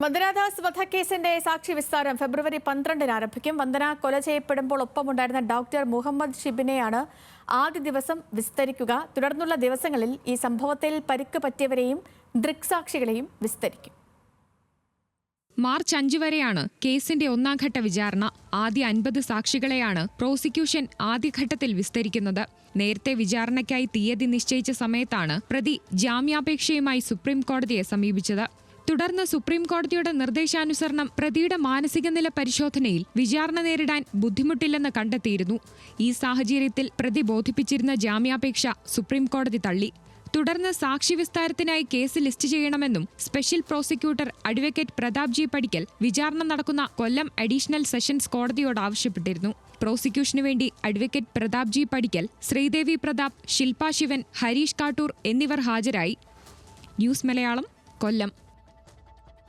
വന്ദനാദാസ് വധക്കേസിന്റെ സാക്ഷി വിസ്താരം ഫെബ്രുവരി 12-ന് ആരംഭിക്കും. വന്ദന കൊല ചെയ്യപ്പെടുമ്പോൾ ഒപ്പമുണ്ടായിരുന്ന ഡോക്ടർ മുഹമ്മദ് ഷിബിനെയാണ് ആദ്യ ദിവസം വിസ്തരിക്കുക. തുടർന്നുള്ള ദിവസങ്ങളിൽ ഈ സംഭവത്തിൽ പരിക്ക് പറ്റിയവരെയും ദൃക്സാക്ഷികളെയും വിസ്തരിക്കും. മാർച്ച് 5 വരെയാണ് കേസിന്റെ ഒന്നാംഘട്ട വിചാരണ. ആദ്യ 50 സാക്ഷികളെയാണ് പ്രോസിക്യൂഷൻ ആദ്യഘട്ടത്തിൽ വിസ്തരിക്കുന്നത്. നേരത്തെ വിചാരണയ്ക്കായി തീയതി നിശ്ചയിച്ച സമയത്താണ് പ്രതി ജാമ്യാപേക്ഷയുമായി സുപ്രീം കോടതിയെ സമീപിച്ചത്. തുടർന്ന് സുപ്രീം കോടതിയുടെ നിർദ്ദേശാനുസരണം പ്രതിയുടെ മാനസിക നില പരിശോധനയിൽ വിചാരണ നേരിടാൻ ബുദ്ധിമുട്ടില്ലെന്ന് കണ്ടെത്തിയിരുന്നു. ഈ സാഹചര്യത്തിൽ പ്രതി ബോധിപ്പിച്ചിരുന്ന ജാമ്യാപേക്ഷ സുപ്രീം കോടതി തള്ളി. തുടർന്ന് സാക്ഷി വിസ്താരത്തിനായി കേസ് ലിസ്റ്റ് ചെയ്യണമെന്നും special prosecutor advocate Pratap G Padickal വിചാരണ നടക്കുന്ന കൊല്ലം അഡീഷണൽ സെഷൻസ് കോടതിയോട് ആവശ്യപ്പെട്ടിരുന്നു. പ്രോസിക്യൂഷനു വേണ്ടി അഡ്വക്കേറ്റ് പ്രതാപ് ജി പടിക്കൽ, ശ്രീദേവി പ്രതാപ്, ശില്പ ശിവൻ, ഹരീഷ് കാട്ടൂർ എന്നിവർ ഹാജരായി. ന്യൂസ് മലയാളം, കൊല്ലം.